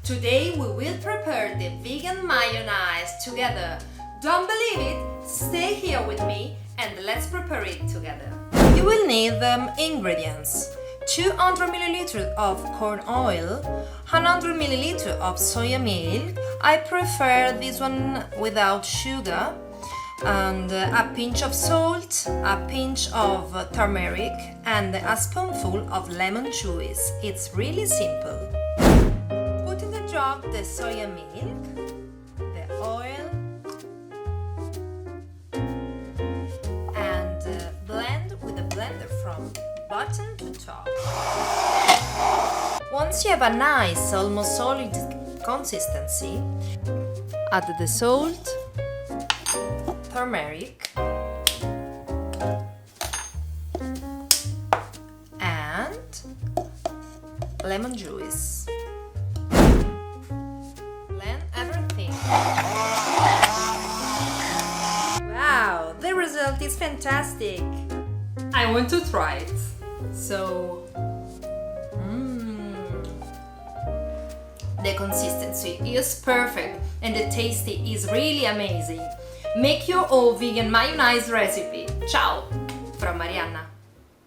Today we will prepare the vegan mayonnaise together. Don't believe it? Stay here with me and let's prepare it together. You will need the ingredients: 200 ml of corn oil, 100 ml of soya milk. I prefer this one without sugar, and a pinch of salt, a pinch of turmeric, and a spoonful of lemon juice. It's really simple. Put in the jug the soya milk, the oil, and blend with a blender from bottom to top. Once you have a nice, almost solid consistency, add the salt, turmeric, and lemon juice. Blend everything. Wow, the result is fantastic! I want to try it. So, the consistency is perfect and the taste is really amazing. Make your own vegan mayonnaise recipe. Ciao! From Arianna.